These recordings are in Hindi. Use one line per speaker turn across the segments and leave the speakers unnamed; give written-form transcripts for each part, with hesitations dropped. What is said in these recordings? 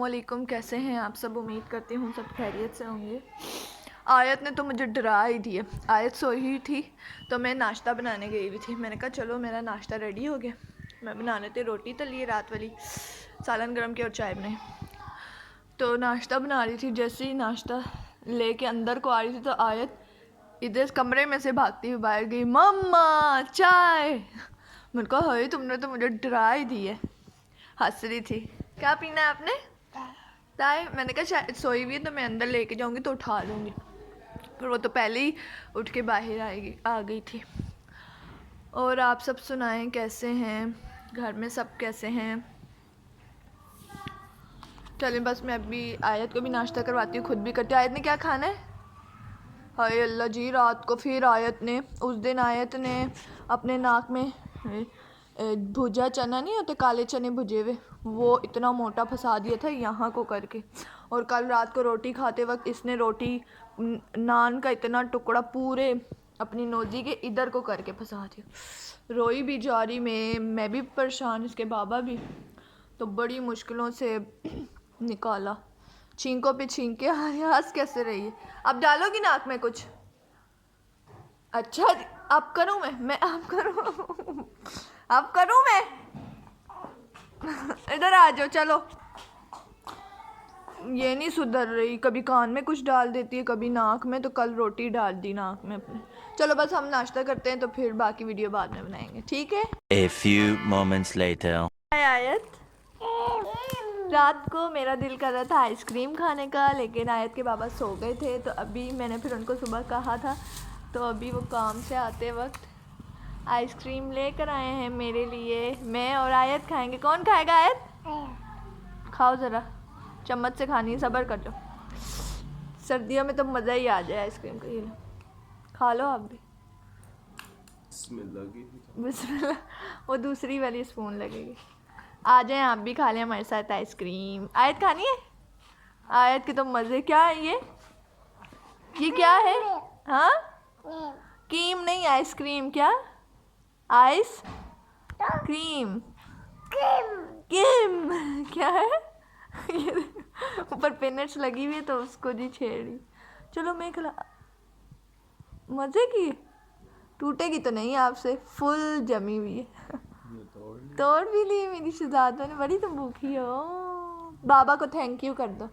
अस्सलामुअलैकुम, कैसे हैं आप सब। उम्मीद करती हूँ सब खैरियत से होंगे। आयत ने तो मुझे डरा ही दिया। आयत सोई हुई थी तो मैं नाश्ता बनाने गई हुई थी। मैंने कहा चलो मेरा नाश्ता रेडी हो गया, मैं बना लेती। रोटी तली रात वाली, सालन गरम की और चाय बनाई। तो नाश्ता बना रही थी, जैसे ही नाश्ता लेके अंदर को आ रही थी तो आयत इधर कमरे में से भागती हुई बाहर गई, मम्मा चाय। मैंने कहा हाय तुमने तो मुझे डरा ही दी है। हंस रही थी। क्या पीना है आपने? चाय। मैंने कहा शायद सोई हुई है तो मैं अंदर लेके जाऊंगी तो उठा लूँगी, पर वो तो पहले ही उठ के बाहर आ गई थी। और आप सब सुनाएं, कैसे हैं? घर में सब कैसे हैं? चलें बस मैं अभी आयत को भी नाश्ता करवाती हूँ, खुद भी करती हूँ। आयत ने क्या खाना है? हाय अल्लाह जी, रात को फिर आयत ने, उस दिन आयत ने अपने नाक में भुजा चना नहीं होते, काले चने भुजे हुए, वो इतना मोटा फंसा दिया था यहाँ को करके। और कल रात को रोटी खाते वक्त इसने रोटी नान का इतना टुकड़ा पूरे अपनी नोजी के इधर को करके फंसा दिया। रोई भी जा रही, मैं भी परेशान, इसके बाबा भी। तो बड़ी मुश्किलों से निकाला। छींकों पे छींक के हंस कैसे रही है। अब डालोगी नाक में कुछ? अच्छा अब करूँ मैं अब करूँ अब करूँ मैं? इधर आ जाओ, चलो। ये नहीं सुधर रही, कभी कान में कुछ डाल देती है, कभी नाक में। तो कल रोटी डाल दी नाक में अपने। चलो बस हम नाश्ता करते हैं तो फिर बाकी वीडियो बाद में बनाएंगे, ठीक है?
A few moments later.
आयत, रात को मेरा दिल कर रहा था आइसक्रीम खाने का, लेकिन आयत के बाबा सो गए थे। तो अभी मैंने फिर उनको सुबह कहा था, तो अभी वो काम से आते वक्त आइसक्रीम लेकर आए हैं मेरे लिए। मैं और आयत खाएंगे। कौन खाएगा? आयत खाओ ज़रा, चम्मच से खानी है, सब्र कर लो। सर्दियों में तो मज़ा ही आ जाए आइसक्रीम का। ये लो, खा लो आप भी। बिस्मिल्लाह। वो दूसरी वाली स्पून लगेगी। आ जाएं आप भी, खा लें हमारे साथ आइसक्रीम। आयत खानी है? आयत के तो मज़े। क्या है ये क्या है? हाँ, क्रीम नहीं, आइसक्रीम। क्या? Ice cream. क्रीम क्या है? ऊपर पिनट्स लगी हुई है तो उसको जी छेड़ी। चलो मैं खिला। मज़े की टूटेगी तो नहीं आपसे, फुल जमी हुई है। तोड़ भी ली मेरी शहजादा ने। बड़ी तुम भूखी हो। बाबा को थैंक यू कर दो।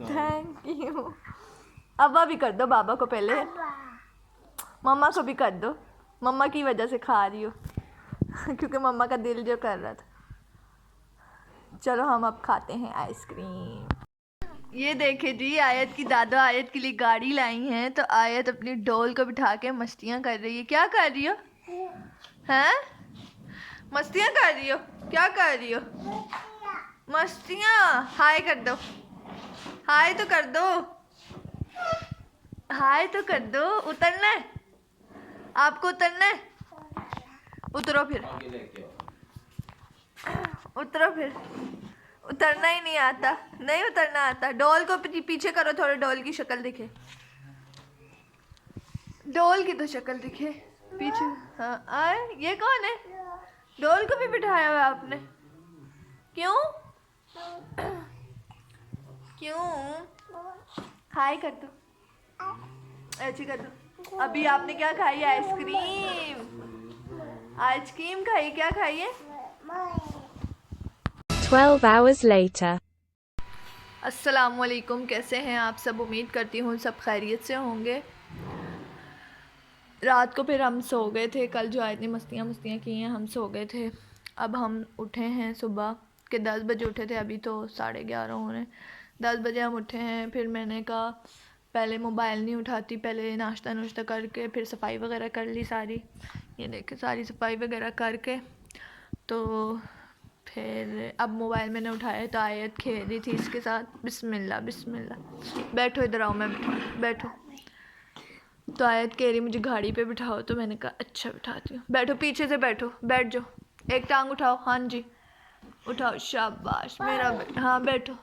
Thank you. अब्बा भी कर दो बाबा को पहले। मम्मा को भी कर दो, मम्मा की वजह से खा रही हो। क्योंकि मम्मा का दिल जो कर रहा था। चलो हम अब खाते हैं आइसक्रीम। ये देखे जी, आयत की दादा आयत के लिए गाड़ी लाई हैं। तो आयत अपनी डोल को बिठा के मस्तियाँ कर रही है। क्या कर रही हो? हैं? मस्तियाँ कर रही हो? क्या कर रही हो? मस्तियाँ। हाय कर दो, हाय तो कर दो, हाय तो कर दो। उतरना है आपको? उतरना है? उतरो फिर, उतरो फिर। उतरना ही नहीं आता, नहीं उतरना आता। डॉल को पीछे करो थोड़ा, डॉल की शक्ल दिखे, डॉल की तो शक्ल दिखे पीछे। हाँ आए, ये कौन है? डॉल को भी बिठाया हुआ आपने? क्यों? क्यों? हाय कर दो, ऐसी कर दो। अभी आपने क्या खाई है? आइसक्रीम। आइसक्रीम खाई? क्या खाई है?
12 hours later.
अस्सलामुअलैकुम, कैसे हैं आप सब। उम्मीद करती हूँ सब खैरियत से होंगे। रात को फिर हम सो गए थे। कल जो आयत ने मस्तियाँ की हैं, हम सो गए थे। अब हम उठे हैं सुबह के 10 बजे उठे थे, अभी तो 11:30 हो रहे हैं। 10 बजे हम उठे हैं। फिर मैंने कहा पहले मोबाइल नहीं उठाती, पहले नाश्ता नुश्ता करके फिर सफाई वगैरह कर ली सारी। ये देखे सारी सफाई वगैरह करके तो फिर अब मोबाइल मैंने उठाया तो आयत खेल रही थी इसके साथ। बिस्मिल्लाह बिस्मिल्लाह। बैठो इधर आओ, मैं बैठो। तो आयत कह रही मुझे गाड़ी पे बिठाओ, तो मैंने कहा अच्छा बिठाती हूँ। बैठो, पीछे से बैठो, बैठ जाओ। एक टांग उठाओ। हाँ जी उठाओ, शाबाश मेरा बेटा। हाँ बैठो।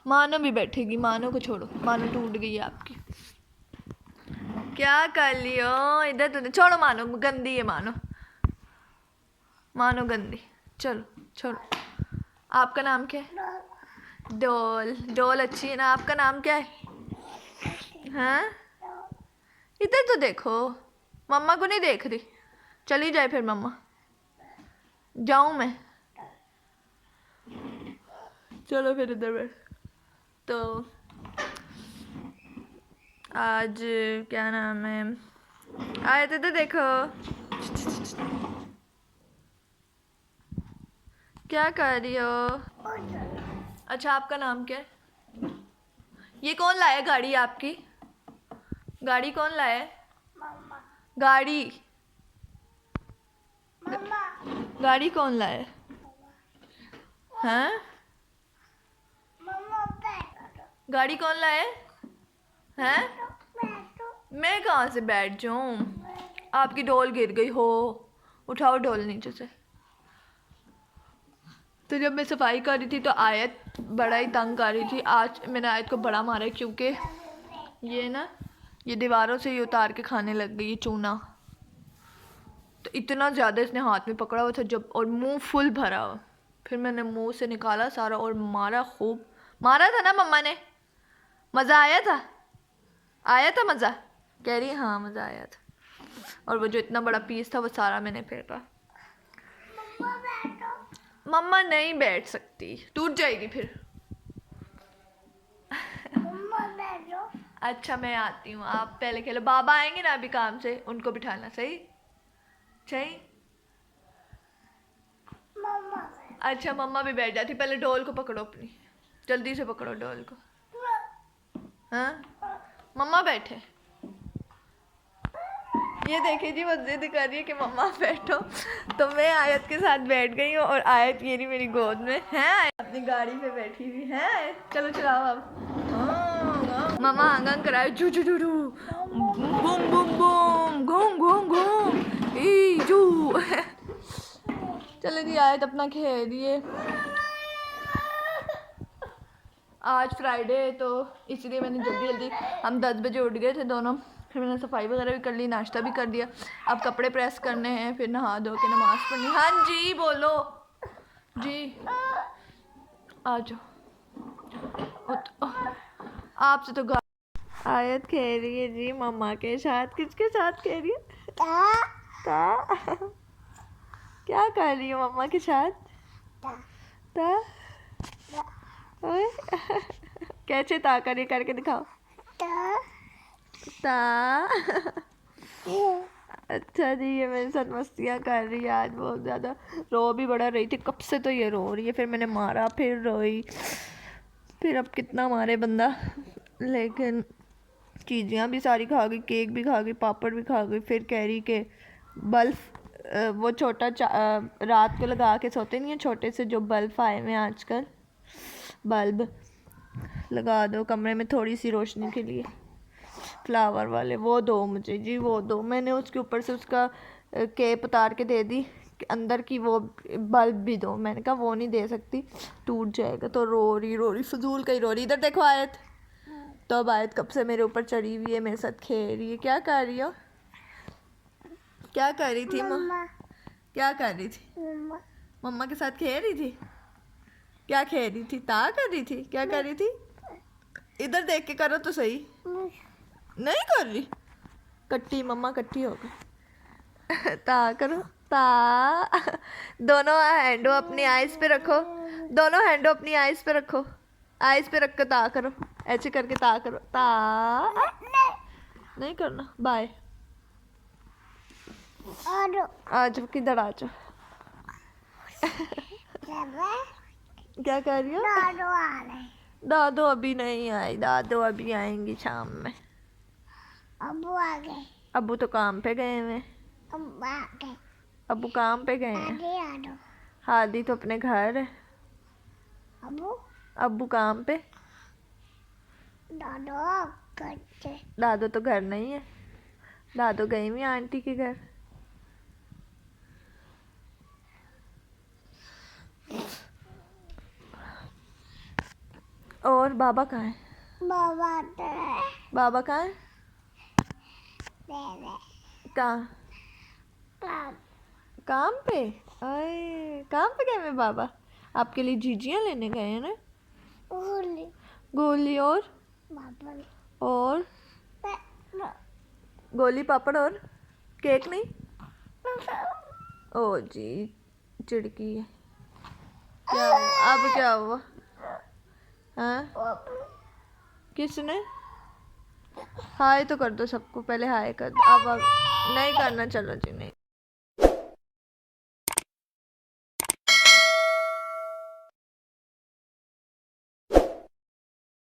मानो भी बैठेगी, मानो को छोड़ो, मानो टूट गई है आपकी। क्या कर लियो इधर? तो छोड़ो, मानो गंदी है, मानो गंदी। चलो छोड़ो। आपका नाम क्या है? डोल। डोल अच्छी है ना। आपका नाम क्या है? हाँ, इधर तो देखो, मम्मा को नहीं देख रही। चली जाए फिर मम्मा। जाऊं मैं? चलो फिर इधर बैठ। तो आज क्या नाम है, आए थे तो देखो। क्या कर रही हो? अच्छा, आपका नाम क्या है? ये कौन लाया गाड़ी आपकी? गाड़ी कौन लाया है? गाड़ी गाड़ी कौन लाया है? हाँ, गाड़ी कौन लाया है? हैं? मैं कहाँ से बैठ जाऊँ? आपकी डोल गिर गई हो, उठाओ डोल नीचे से। तो जब मैं सफाई कर रही थी तो आयत बड़ा ही तंग कर रही थी। आज मैंने आयत को बड़ा मारा क्योंकि ये ना, ये दीवारों से ही उतार के खाने लग गई ये चूना। तो इतना ज़्यादा इसने हाथ में पकड़ा हुआ था जब, और मुंह फुल भरा हुआ। फिर मैंने मुंह से निकाला सारा और मारा, खूब मारा था ना मम्मा ने? मज़ा आया था? आया था मज़ा? कह रही है हाँ मज़ा आया था। और वो जो इतना बड़ा पीस था वो सारा मैंने फेंका। मम्मा नहीं बैठ सकती, टूट जाएगी फिर। अच्छा मैं आती हूँ, आप पहले खेलो। बाबा आएंगे ना अभी काम से, उनको बिठाना। सही सही। अच्छा मम्मा भी बैठ जाती। पहले डोल को पकड़ो अपनी, जल्दी से पकड़ो डोल को। हाँ, मम्मा बैठे। ये देखिए जी, वो जिद कर रही है कि मम्मा बैठो। तो मैं आयत के साथ बैठ गई हूँ और आयत ये रही मेरी गोद में है। आयत अपनी गाड़ी पे बैठी हुई है। चलो चलाओ अब। मम्मा आंगन कराए, जू जू जू जू, बूम बूम बूम, घूम घूम घूम, ई जू। चलो जी, आयत अपना खेल दिए। आज फ्राइडे है तो इसलिए मैंने जल्दी जल्दी, हम 10 बजे उठ गए थे दोनों। फिर मैंने सफाई वगैरह भी कर ली, नाश्ता भी कर दिया। अब कपड़े प्रेस करने हैं, फिर नहा धो के नमाज़ पढ़नी। हाँ जी बोलो जी, आ जाओ। आपसे तो आयत कह रही है जी मम्मा के साथ। किसके साथ कह रही है? क्या कर रही हो मम्मा के साथ? ओए कैसे ता कर, करके दिखाओ। ता अच्छा जी, ये मेरे साथ मस्तियाँ कर रही है आज बहुत ज़्यादा। रो भी बड़ा रही थी कब से, तो ये रो रही है। फिर मैंने मारा, फिर रोई, फिर अब कितना मारे बंदा। लेकिन चीज़ियाँ भी सारी खा गई, केक भी खा गई, पापड़ भी खा गई। फिर कह रही कि बल्ब, वो छोटा रात को लगा के सोते नहीं है, छोटे से जो बल्ब आए हुए हैं आजकल, बल्ब लगा दो कमरे में थोड़ी सी रोशनी के लिए, फ्लावर वाले, वो दो मुझे जी, वो दो। मैंने उसके ऊपर से उसका केप उतार के दे दी कि अंदर की वो बल्ब भी दो। मैंने कहा वो नहीं दे सकती, टूट जाएगा। तो रो रही फजूल का ही रो रही। इधर देखो आयत। तो अब आयत कब से मेरे ऊपर चढ़ी हुई है, मेरे साथ खेल रही है। क्या कर रही हो? क्या कर रही थी मम्मा? क्या कर रही थी? मम्मा के साथ खेल रही थी। क्या खेल रही थी? ता कर रही थी? क्या कर रही थी? इधर देख के करो तो सही। नहीं कर रही? कट्टी मम्मा, कट्टी हो गई। ता करो, ता। दोनों हैंडो अपनी आइज पे रखो, दोनों हैंडो अपनी आइज पे रखो, आइज पे रख के ता करो, ऐसे करके ता करो। ता नहीं करना। बाय। आज किधर आ जाओ। क्या कर रही हो? दादू अभी नहीं आई, दादू अभी आएंगी शाम में। अब्बू आ गए? अब्बू तो काम पे गए हैं। अब्बू काम पे गए हैं। हादी तो अपने घर है। अब्बू काम पे। दादू तो घर नहीं है, दादू गई हुई आंटी के घर। और बाबा कहाँ है? बाबा कहाँ है? कहाँ? काम पे? अरे काम पे गए में बाबा। आपके लिए जीजियाँ लेने गए हैं ना?
गोली
गोली और
पापड़
गोली पापड़ और केक नहीं? ओ जी चिड़की है। क्या हुआ? अब क्या हुआ? हाँ किसने? हाय तो कर दो सबको, पहले हाय कर दो। अब नहीं करना, चलो जी।